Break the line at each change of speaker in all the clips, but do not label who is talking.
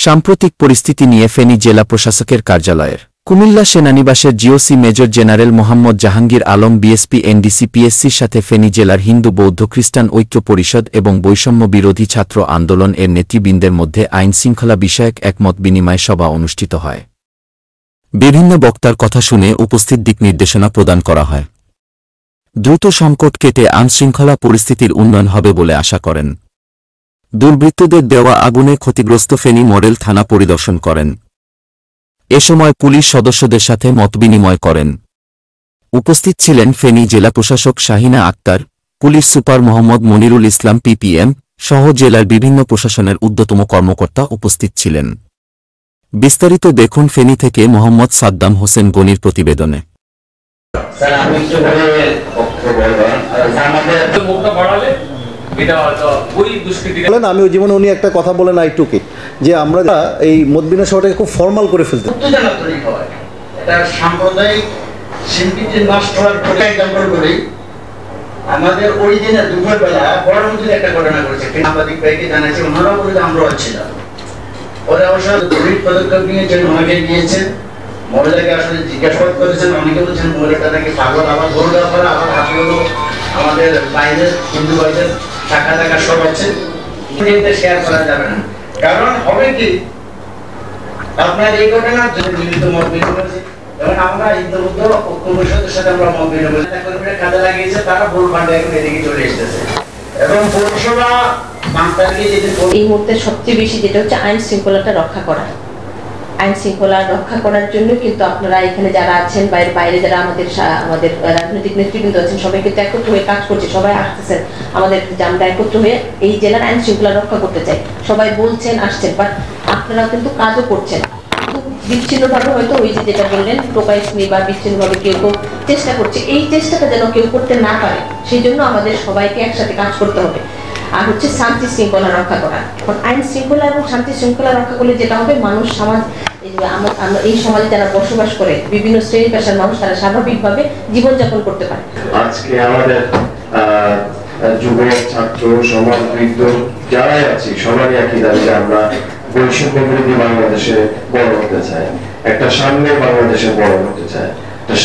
সাম্প্রতিক পরিস্থিতি নিয়ে ফেনী জেলা প্রশাসকের কার্যালয়ের কুমিল্লা সেনানিবাসের GOC major general Mohammad Jahangir Alam BSP NDC পিএসসির সাথে ফেনী জেলার হিন্দু বৌদ্ধ খ্রিস্টান ঐক্য পরিষদ এবং বৈষম্য বিরোধী ছাত্র আন্দোলন এর নেতৃবৃন্দের মধ্যে আইন শৃঙ্খলা বিষয়ক একমত বিনিময় সভা অনুষ্ঠিত হয়। বিভিন্ন বক্তার কথা শুনে উপস্থিত দিক নির্দেশনা প্রদান করা হয়। দ্রুত সংকট কেটে আইনশৃঙ্খলা পরিস্থিতির উন্নয়ন হবে বলে আশা করেন। দুর্বৃত্তদের দেওয়া আগুনে ক্ষতিগ্রস্ত ফেনী মডেল থানা পরিদর্শন করেন। এ সময় পুলিশ সদস্যদের সাথে মতবিনিময় করেন। উপস্থিত ছিলেন ফেনী জেলা প্রশাসক শাহিনা আক্তার, পুলিশ সুপার মোহাম্মদ মনিরুল ইসলাম পিপিএম সহ জেলার বিভিন্ন প্রশাসনের ঊর্ধ্বতম কর্মকর্তা উপস্থিত ছিলেন। বিস্তারিত দেখুন ফেনী থেকে মোহাম্মদ সাদ্দাম হোসেন গনির প্রতিবেদনে।
আমি ওই জীবনে উনি একটা কথা বলেন আইটুকে যে আমরা এই মতবিনিময় সভাটাকে খুব ফর্মাল করে ফেলতে
সাম্প্রদায়িক সম্প্রীতি নষ্ট হওয়ার পরে আমাদের ওই দিনে দুপুরবেলা বড় মন্দির একটা ঘটনা করেছে সাংবাদিক ভাইকে জানাচ্ছে ওনারাও বলে আমরাও ছিলাম। ওরা অবশ্য দৈহিক পদক্ষেপ নিয়েছেন, ওনাকে নিয়েছেন, মহিলাকে আসলে জিজ্ঞাসাবাদ করেছেন। অনেকে বলছেন মহিলাটা নাকি পাগল, আবার গরু ব্যাপারে আবার হাতে হলো আমাদের বাইরের হিন্দু ভাইদের টাকা টাকা সব আছে, শেয়ার করা যাবে না। কারণ হবে কি আপনার এই ঘটনার জন্য মিলিত মত বিনিময়, যেমন আমরা হিন্দু বৌদ্ধ ঐক্য পরিষদের সাথে আমরা মত বিনিময় কাজে লাগিয়েছে, তারা ভুল ফান্ডে এখন এদিকে চলে এসেছে এবং পৌরসভা
এই মুহূর্তে সবচেয়ে বেশি যেটা হচ্ছে আইন শৃঙ্খলাটা রক্ষা করা। আইন শৃঙ্খলা রক্ষা করার জন্য কিন্তু আপনারা এখানে যারা আছেন, বাইরে যারা আমাদের রাজনৈতিক নেতৃবৃন্দ আছেন, সবাই কিন্তু একত্র হয়ে কাজ করছে, সবাই আসতেছেন আমাদের আমরা একত্র হয়ে এই জেলার আইন শৃঙ্খলা রক্ষা করতে চাই। সবাই বলছেন, আসছেন, বাট আপনারা কিন্তু কাজও করছেন। বিচ্ছিন্নভাবে হয়তো ওই যে যেটা বললেন টোকাইস নিয়ে বা বিচ্ছিন্নভাবে কেউ কেউ চেষ্টা করছে, এই চেষ্টাটা যেন কেউ করতে না পারে সেই জন্য আমাদের সবাইকে একসাথে কাজ করতে হবে। আর হচ্ছে শান্তি শৃঙ্খলা রক্ষা করা। এখন আইন শৃঙ্খলা এবং শান্তি শৃঙ্খলা রক্ষা করলে যেটা হবে, মানুষ সমাজ আমরা এই সমাজে যারা বসবাস করে বিভিন্ন শ্রেণী পেশার মানুষ তারা স্বাভাবিকভাবে জীবনযাপন করতে পারে।
আজকে আমাদের যুব ছাত্র সমাজবিদ যারাই আছি সবারই একই দাবি, আমরা বৈষম্য বিরোধী বাংলাদেশে বড় হতে চাই, একটা সামনের বাংলাদেশে বড় হতে চাই, একটা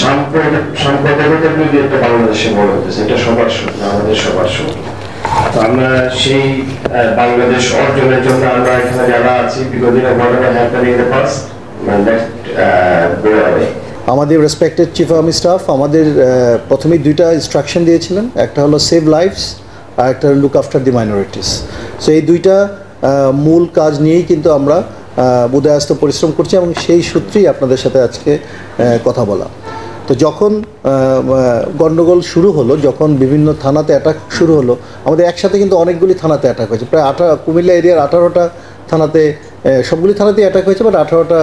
সাম্প্রদায়িকতার বিরোধী একটা বাংলাদেশে বড় হতে চাই। এটা সবার স্বপ্ন, আমাদের সবার স্বপ্ন। আমরা সেই বাংলাদেশ অর্জনের জন্য আমরা এখানে যারা আছি বিগতদিনে ঘটনা হ্যাপেনিং ইন দ্য পাস্ট
আমাদের রেসপেক্টেড চিফ আর্মি স্টাফ আমাদের প্রথমেই দুইটা ইনস্ট্রাকশন দিয়েছিলেন, একটা হলো সেভ লাইফস আর একটা look after the minorities. So এই দুইটা মূল কাজ নিয়েই কিন্তু আমরা উদয়াস্ত পরিশ্রম করছি এবং সেই সূত্রেই আপনাদের সাথে আজকে কথা বলা। তো যখন গণ্ডগোল শুরু হলো, যখন বিভিন্ন থানাতে অ্যাটাক শুরু হলো, আমাদের একসাথে কিন্তু অনেকগুলি থানাতে অ্যাটাক হয়েছে, প্রায় কুমিল্লা এরিয়ার 18টা থানাতে, সবগুলি থানাতেই অ্যাটাক হয়েছে, বাট 18টা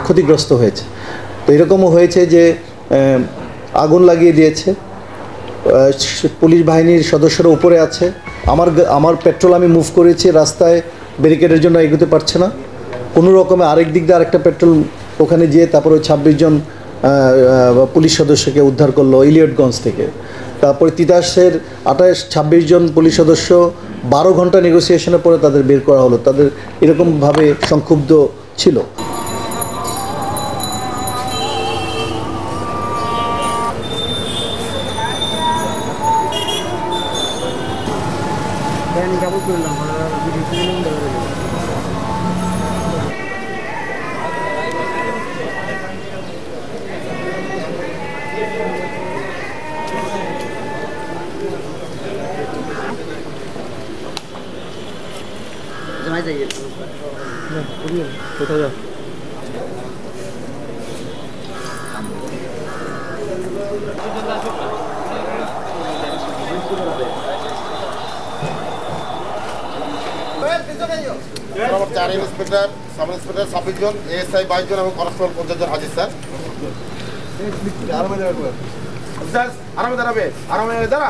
ক্ষতিগ্রস্ত হয়েছে। তো এরকমও হয়েছে যে আগুন লাগিয়ে দিয়েছে, পুলিশ বাহিনীর সদস্যরা উপরে আছে, আমার পেট্রোল আমি মুভ করেছি, রাস্তায় ব্যারিকেডের জন্য এগোতে পারছে না, কোনো রকমে আরেক দিক দিয়ে আরেকটা পেট্রোল ওখানে যেয়ে তারপরে 26 জন পুলিশ সদস্যকে উদ্ধার করলো ইলিয়টগঞ্জ থেকে। তারপরে তিতাসের 26 জন পুলিশ সদস্য 12 ঘন্টা নেগোসিয়েশনের পরে তাদের বের করা হলো, তাদের এরকমভাবে সংক্ষুব্ধ ছিল। কোথায় যাও?
চার ইন্সপেক্টর, সাব ইন্সপেক্টর 26 জন, এএসআই 22 জন এবং কনস্টেবল 50 জন হাজির স্যার। আরামে দাঁড়াবে, আরামে দাঁড়া।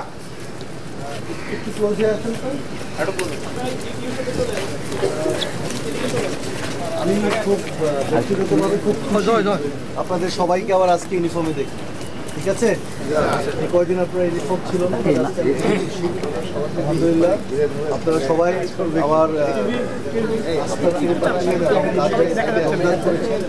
আমি খুব ব্যক্তিগতভাবে খুব আপনাদের সবাইকে আবার আজকে ইউনিফর্মে দেখি। ঠিক আছে? এই কয়দিন আপনারা ইউনিফর্ম ছিল না, আলহামদুলিল্লাহ আপনারা সবাই আমার আস্থা ফিরে পাচ্ছেন এবং কাজে অবদান করেছেন।